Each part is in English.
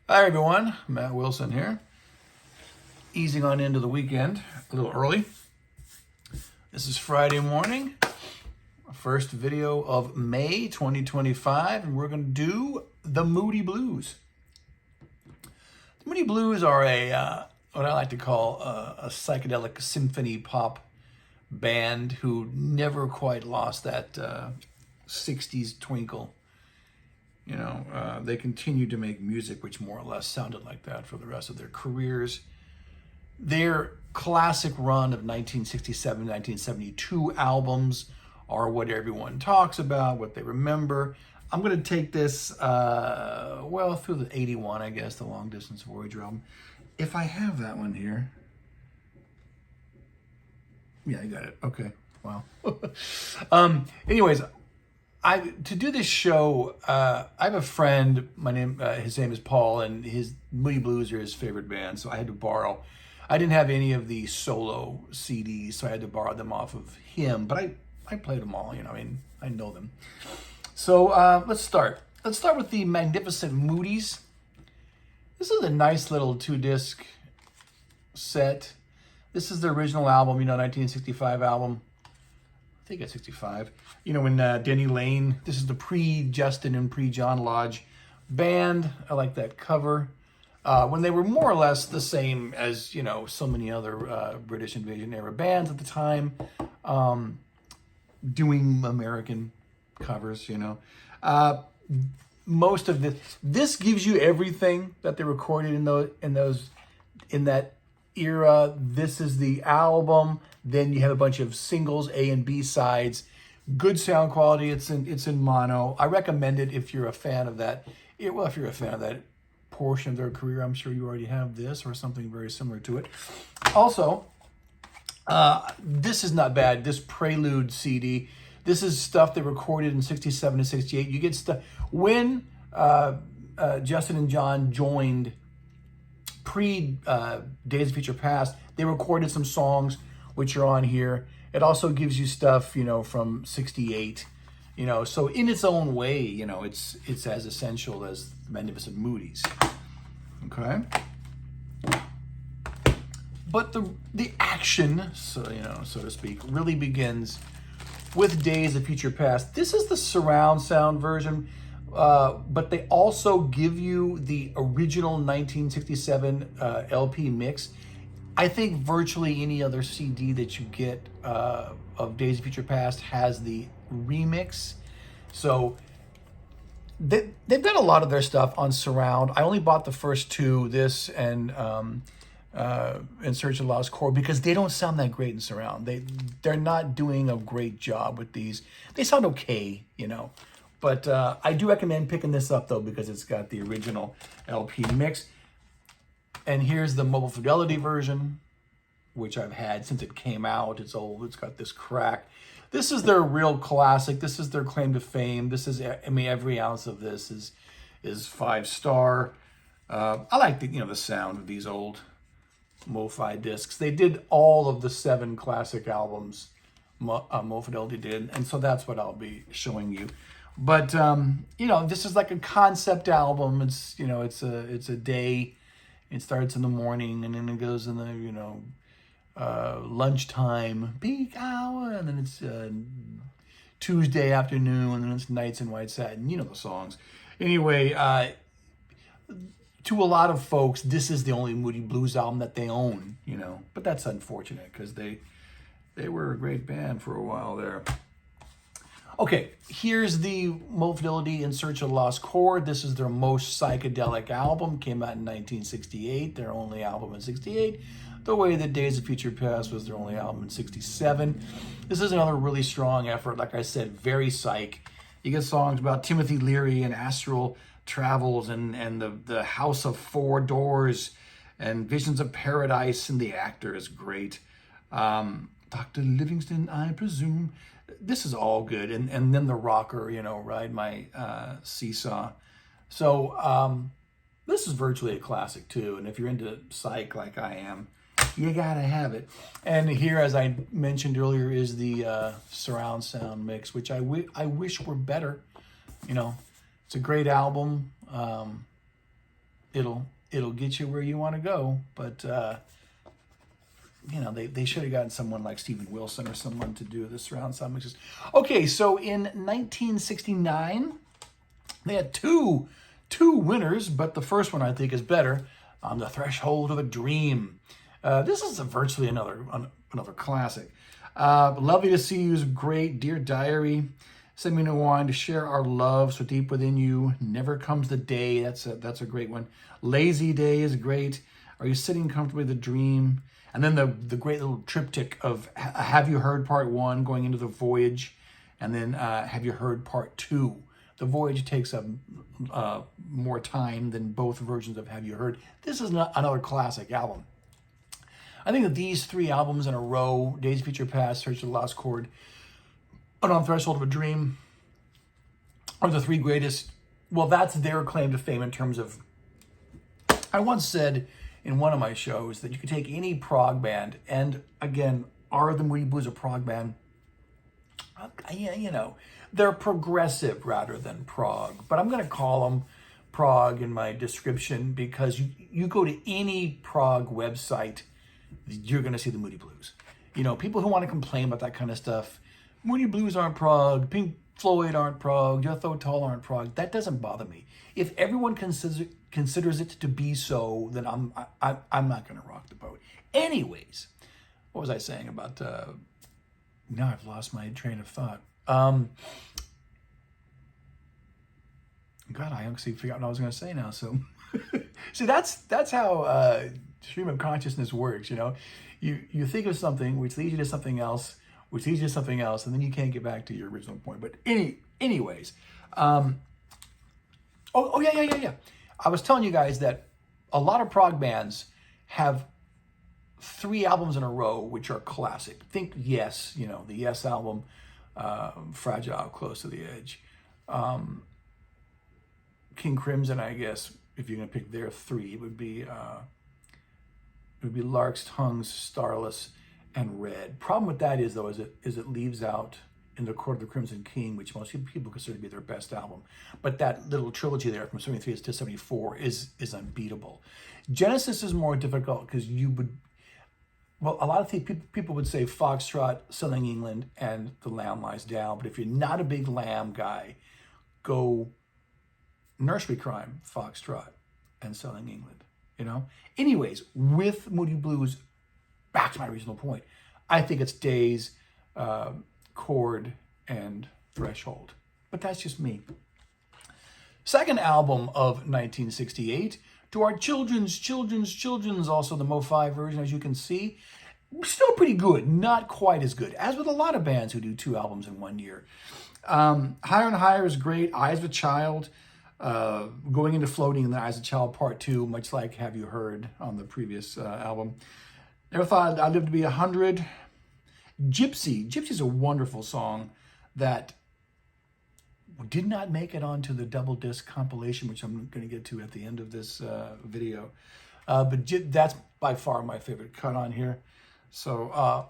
Hi everyone, Matt Wilson here. Easing on into the weekend, a little early. This is Friday morning, first video of May 2025, and we're going to do the Moody Blues. The Moody Blues are what I like to call a psychedelic symphony pop band who never quite lost that 60s twinkle. They continued to make music which more or less sounded like that for the rest of their careers. Their classic run of 1967, 1972 albums are what everyone talks about, what they remember. I'm going to take this, through the 81, I guess, the Long Distance Voyager album. If I have that one here. Yeah, I got it. Okay. Wow. Anyways, to do this show, I have a friend. His name is Paul, and his Moody Blues are his favorite band. So I had to borrow. I didn't have any of the solo CDs, so I had to borrow them off of him. But I played them all. I know them. So let's start. Let's start with the magnificent Moodies. This is a nice little 2-disc set. This is the original album, 1965 album. I think it's 65. When Denny Lane, this is the pre-Justin and pre-John Lodge band. I like that cover. When they were more or less the same as, so many other British Invasion era bands at the time, doing American covers, most of this gives you everything that they recorded in that era. This is the album. Then you have a bunch of singles, A and B sides. Good sound quality. It's in mono. I recommend it if you're a fan of that. If you're a fan of that portion of their career, I'm sure you already have this or something very similar to it. Also, this is not bad. This Prelude CD. This is stuff they recorded in 67 and 68. You get stuff when Justin and John joined pre Days of Future Past. They recorded some songs which are on here. It also gives you stuff, from 68, so in its own way, it's as essential as the Magnificent Moodies. Okay. But the action, so to speak, really begins with Days of Future Past. This is the surround sound version, but they also give you the original 1967 LP mix. I think virtually any other CD that you get of Days of Future Past has the remix. So they've got a lot of their stuff on surround. I only bought the first two, this and In Search of Lost Chord, because they don't sound that great in surround. They're not doing a great job with these. They sound okay, But I do recommend picking this up, though, because it's got the original LP mix. And here's the Mobile Fidelity version, which I've had since it came out. It's old. It's got this crack. This is their real classic. This is their claim to fame. This is, every ounce of this is 5-star. I like the sound of these old MoFi discs. They did all of the 7 classic albums Mobile Fidelity did, and so that's what I'll be showing you. But this is like a concept album. It's it's a day. It starts in the morning, and then it goes in the, lunchtime, peak hour, and then it's Tuesday afternoon, and then it's Nights in White Satin. The songs. Anyway, to a lot of folks, this is the only Moody Blues album that they own, But that's unfortunate, because they were a great band for a while there. Okay, here's the Mobile Fidelity In Search of Lost Chord. This is their most psychedelic album. Came out in 1968, their only album in 68. The way that Days of Future Past was their only album in 67. This is another really strong effort. Like I said, very psych. You get songs about Timothy Leary and astral travels and the House of Four Doors and Visions of Paradise, and the actor is great. Dr. Livingston, I presume. This is all good. And then the rocker, Ride My Seesaw. So this is virtually a classic too. And if you're into Psych like I am, you gotta have it. And here, as I mentioned earlier, is the surround sound mix, which I wish were better. It's a great album. it'll get you where you want to go. But you know, they should have gotten someone like Steven Wilson or someone to do the surround sound mixes. Okay, so in 1969, they had two winners, but the first one I think is better. On the Threshold of a Dream. This is virtually another classic. Lovely to See You is great. Dear Diary, Send Me No Wine, To Share Our Love So Deep Within You, Never Comes the Day. That's a great one. Lazy Day is great. Are You Sitting Comfortably, The Dream. And then the great little triptych of Have You Heard Part 1, going into the Voyage, and then Have You Heard Part 2. The Voyage takes up more time than both versions of Have You Heard. This is another classic album. I think that these three albums in a row, Days of Future Past, Search for the Lost Chord, and On the Threshold of a Dream, are the three greatest. Well, that's their claim to fame in terms of... I once said in one of my shows that you could take any prog band, and again, are the Moody Blues a prog band? Yeah, you know, they're progressive rather than prog, but I'm going to call them prog in my description because you go to any prog website, you're going to see the Moody Blues. You know, people who want to complain about that kind of stuff, Moody Blues aren't prog, Pink Floyd aren't prog, Jethro Tull aren't prog, that doesn't bother me. If everyone considers it to be so, then I'm not going to rock the boat. Anyways, what was I saying about... now I've lost my train of thought. God, I actually forgot what I was going to say now. So, see, that's how stream of consciousness works. You know, you think of something, which leads you to something else, which leads you to something else, and then you can't get back to your original point. But anyways, yeah. I was telling you guys that a lot of prog bands have 3 albums in a row which are classic. Think Yes, you know, the Yes album, Fragile, Close to the Edge. King Crimson, I guess, if you're gonna pick their 3, it would be Lark's Tongues, Starless, and Red. Problem with that is though, is it leaves out In the Court of the Crimson King, which most people consider to be their best album. But that little trilogy there from 73 to 74 is unbeatable. Genesis is more difficult because well, a lot of people would say Foxtrot, Selling England, and The Lamb Lies Down. But if you're not a big Lamb guy, go Nursery Crime, Foxtrot, and Selling England. You know? Anyways, with Moody Blues, back to my original point, I think it's Days, Chord, and Threshold. But that's just me. Second album of 1968, to our children's, also the Mo5 version, as you can see, still pretty good, not quite as good, as with a lot of bands who do 2 albums in 1 year. Higher and Higher is great. Eyes of a Child, going into Floating and the Eyes of a Child Part 2, much like Have You Heard on the previous album. Never Thought I'd Live to Be 100. Gypsy's a wonderful song that did not make it onto the double disc compilation, which I'm going to get to at the end of this video. But that's by far my favorite cut on here. So,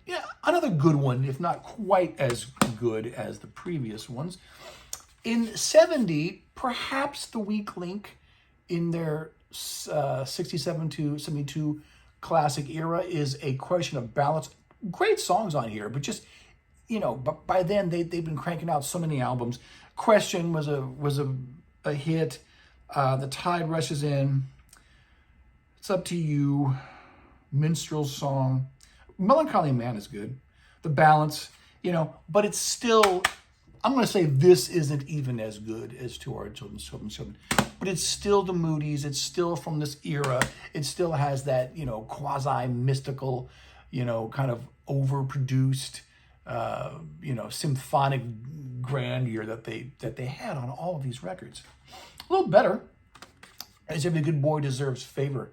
yeah, another good one, if not quite as good as the previous ones. In 70, perhaps the weak link in their 67 to 72 classic era is A Question of Balance. Great songs on here, but just, you know, but by then they've been cranking out so many albums. Question was a hit. The Tide Rushes In. It's Up to You. Minstrel's Song. Melancholy Man is good. The Balance, you know, but it's still, I'm going to say this isn't even as good as To Our Children. But it's still the Moodies. It's still from this era. It still has that, you know, quasi-mystical, you know, kind of overproduced, you know, symphonic grandeur that they had on all of these records. A little better, as Every Good Boy Deserves Favor.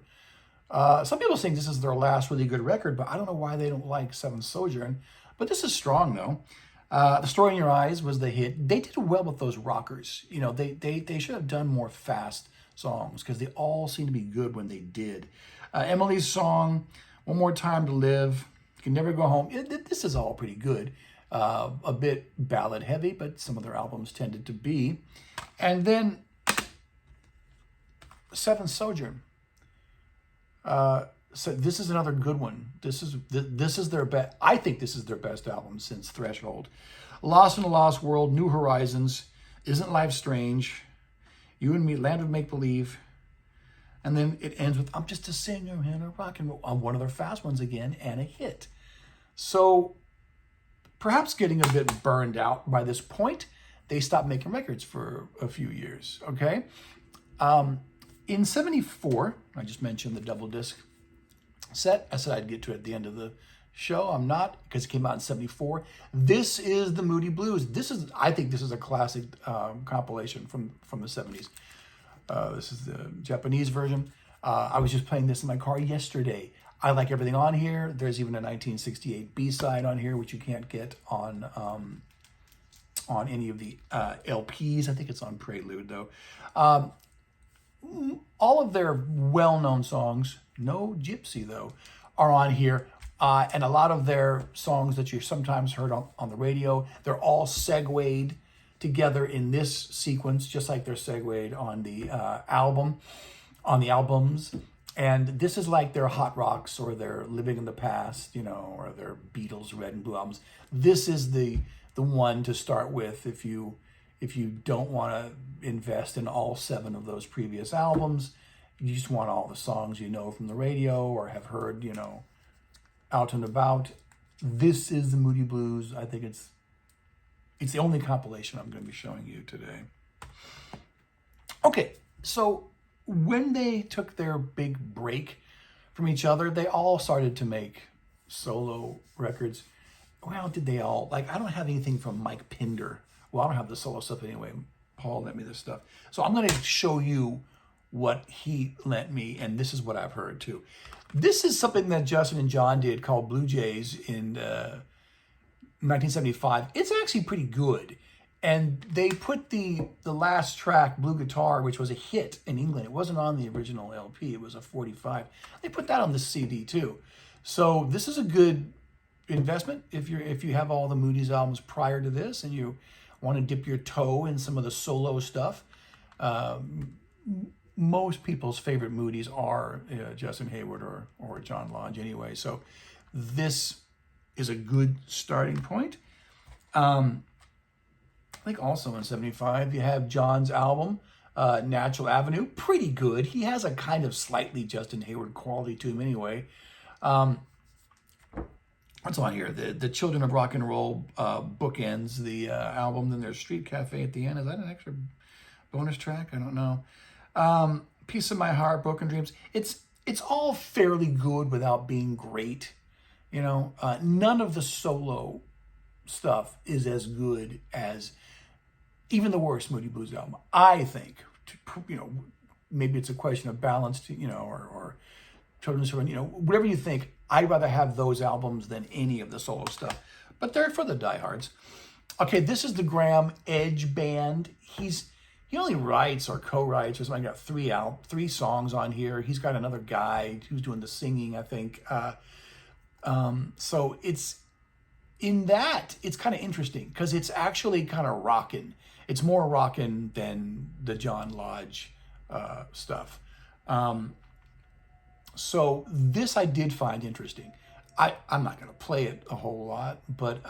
Some people think this is their last really good record, but I don't know why they don't like Seventh Sojourn. But this is strong, though. The Story in Your Eyes was the hit. They did well with those rockers. You know, they should have done more fast songs because they all seem to be good when they did. Emily's Song, One More Time to Live, Can Never Go Home. This is all pretty good. A bit ballad heavy, but some of their albums tended to be. And then Seventh Sojourn. So this is another good one. This is their best. I think this is their best album since Threshold. Lost in a Lost World, New Horizons, Isn't Life Strange, You and Me, Land of Make Believe, and then it ends with I'm Just a Singer and a Rock and Roll, on one of their fast ones again, and a hit. So perhaps getting a bit burned out by this point, they stopped making records for a few years. Okay, in '74, I just mentioned the double disc set. I said I'd get to it at the end of the show. I'm not, because it came out in '74. This is the Moody Blues. I think this is a classic compilation from the '70s. This is the Japanese version. I was just playing this in my car yesterday. I like everything on here. There's even a 1968 B-side on here, which you can't get on any of the LPs. I think it's on Prelude, though. All of their well-known songs, no Gypsy, though, are on here. And a lot of their songs that you sometimes heard on the radio, they're all segued together in this sequence, just like they're segued on the albums. And this is like their Hot Rocks or their Living in the Past, or their Beatles Red and Blue albums. This is the one to start with if you don't want to invest in all 7 of those previous albums. You just want all the songs from the radio or have heard, out and about. This is the Moody Blues. I think it's the only compilation I'm going to be showing you today. Okay, so when they took their big break from each other, they all started to make solo records. Well, did they all? I don't have anything from Mike Pinder. Well, I don't have the solo stuff anyway. Paul lent me this stuff. So I'm going to show you what he lent me, and this is what I've heard too. This is something that Justin and John did called Blue Jays in 1975. It's actually pretty good. And they put the last track, Blue Guitar, which was a hit in England. It wasn't on the original LP. It was a 45. They put that on the CD too. So this is a good investment if you have all the Moodies albums prior to this and you want to dip your toe in some of the solo stuff. Most people's favorite Moodies are Justin Hayward or John Lodge anyway. So this is a good starting point. I think also in '75 you have John's album, Natural Avenue. Pretty good. He has a kind of slightly Justin Hayward quality to him anyway. What's on here? The Children of Rock and Roll bookends the album. Then there's Street Cafe at the end. Is that an extra bonus track? I don't know. Piece of My Heart, Broken Dreams. It's all fairly good without being great. None of the solo stuff is as good as even the worst Moody Blues album, I think. Maybe it's a question of balance, or children's, whatever you think. I'd rather have those albums than any of the solo stuff, but they're for the diehards. Okay, this is the Graham Edge Band. He only writes or co-writes or something. I got 3 songs on here. He's got another guy who's doing the singing, I think. So it's kind of interesting because it's actually kind of rockin'. It's more rockin' than the John Lodge stuff. So this I did find interesting. I'm not going to play it a whole lot, but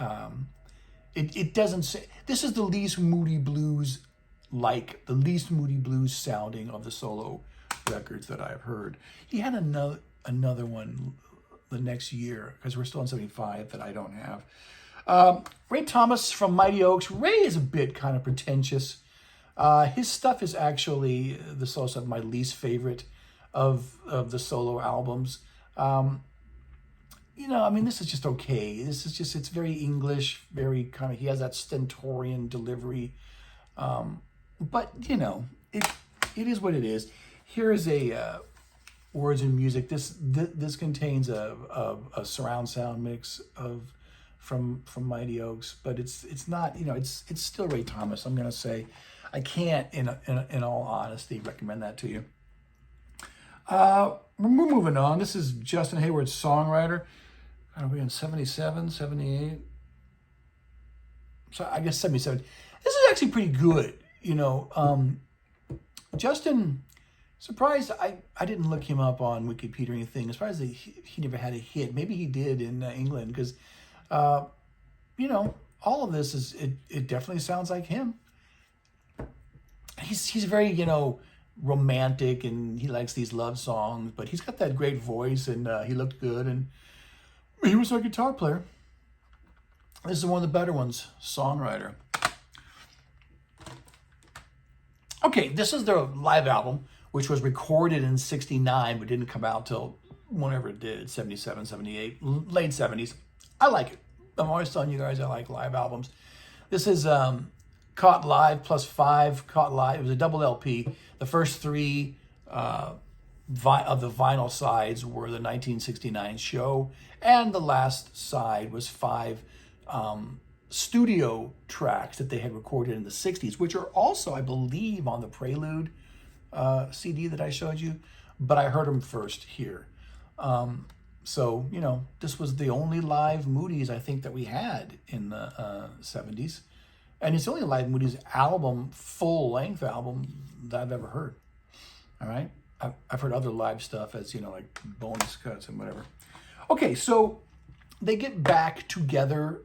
it doesn't say. This is the least Moody Blues sounding of the solo records that I've heard. He had another one the next year, because we're still in '75, that I don't have. Ray Thomas from Mighty Oaks. Ray is a bit kind of pretentious. His stuff is actually, the solo stuff, my least favorite of the solo albums. This is just okay. It's very English, very kind of, he has that stentorian delivery. But, it is what it is. Here is a Words and Music. This contains a surround sound mix from Mighty Oaks, but it's not, it's still Ray Thomas. I'm going to say I can't, in all honesty, recommend that to you. We're moving on. This is Justin Hayward's songwriter. Are we in 77, 78? So I guess 77. This is actually pretty good. Justin Surprised I didn't look him up on Wikipedia or anything. Surprised that he never had a hit. Maybe he did in England because, you know, all of this it definitely sounds like him. He's very, you know, romantic, and he likes these love songs, but he's got that great voice, and he looked good, and he was a guitar player. This is one of the better ones, songwriter. Okay, this is their live album, which was recorded in '69, but didn't come out till whenever it did, 77, 78, late 70s. I like it. I'm always telling you guys I like live albums. This is Caught Live +5, Caught Live. It was a double LP. The first three of the vinyl sides were the 1969 show, and the last side was 5 studio tracks that they had recorded in the 60s, which are also, I believe, on the Prelude CD that I showed you, but I heard them first here. So, you know, this was the only live Moodies I think that we had in the 70s. And it's the only live Moodies album, full-length album that I've ever heard. All right? I've heard other live stuff as, you know, like bonus cuts and whatever. Okay, so they get back together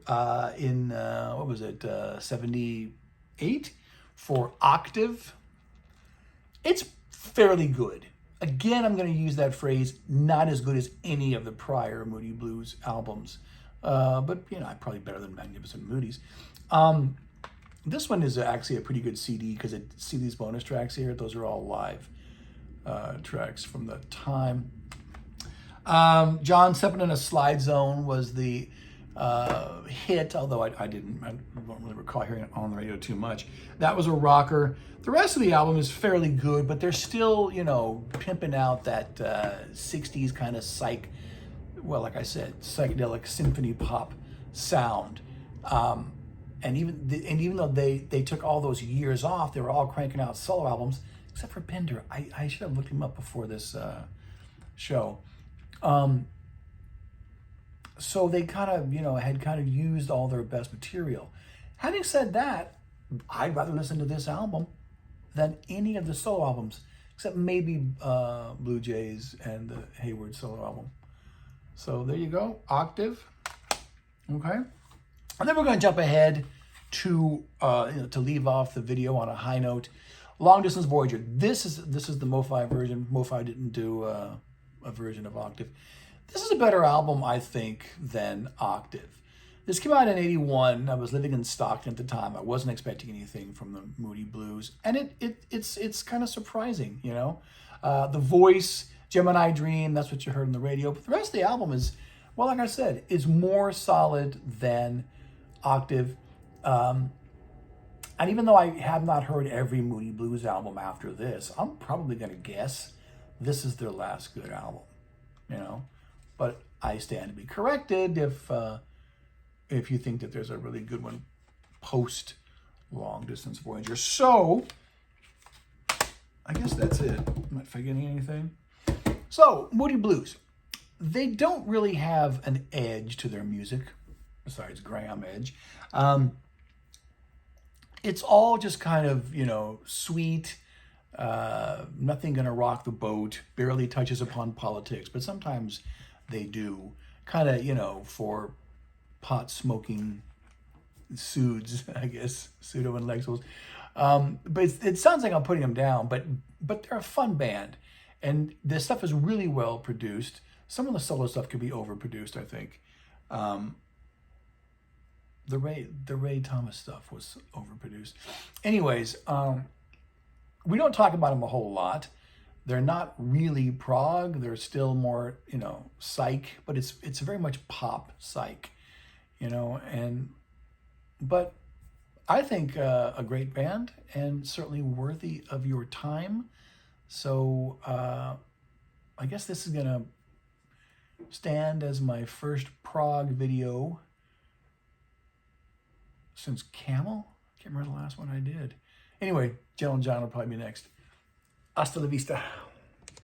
in, what was it, 78 for Octave. It's fairly good. Again, I'm going to use that phrase, not as good as any of the prior Moody Blues albums. But, you know, probably better than Magnificent Moodies. This one is actually a pretty good CD because see these bonus tracks here? Those are all live tracks from the time. John Steppin' in a Slide Zone was the hit, although I don't really recall hearing it on the radio too much. That was a rocker. The rest of the album is fairly good, but they're still, you know, pimping out that 60s kind of psych, well, like I said, psychedelic symphony pop sound. And even though they took all those years off, they were all cranking out solo albums, except for Bender. I should have looked him up before this show. So they kind of, you know, had kind of used all their best material. Having said that, I'd rather listen to this album than any of the solo albums, except maybe Blue Jays and the Hayward solo album. So there you go, Octave. Okay. And then we're going to jump ahead to to leave off the video on a high note. Long Distance Voyager. This is the MoFi version. MoFi didn't do a version of Octave. This is a better album, I think, than Octave. This came out in '81. I was living in Stockton at the time. I wasn't expecting anything from the Moody Blues, and it's kind of surprising, you know. The voice, Gemini Dream, that's what you heard on the radio. But the rest of the album is, well, like I said, is more solid than Octave. And even though I have not heard every Moody Blues album after this, I'm probably going to guess this is their last good album, you know. But I stand to be corrected if you think that there's a really good one post Long Distance Voyager. So I guess that's it. Am I forgetting anything? So Moody Blues, they don't really have an edge to their music besides Graham Edge. It's all just kind of, you know, sweet, nothing gonna rock the boat, barely touches upon politics, but sometimes they do, kind of, you know, for pot-smoking suits, I guess, pseudo-intellectuals. But it sounds like I'm putting them down, but they're a fun band, and their stuff is really well produced. Some of the solo stuff could be overproduced, I think. The Ray Thomas stuff was overproduced. Anyways, we don't talk about them a whole lot. They're not really prog. They're still more, you know, psych, but it's very much pop psych, you know. But I think a great band and certainly worthy of your time. So I guess this is gonna stand as my first prog video since Camel. I can't remember the last one I did. Anyway, Gentle John will probably be next. Hasta la vista.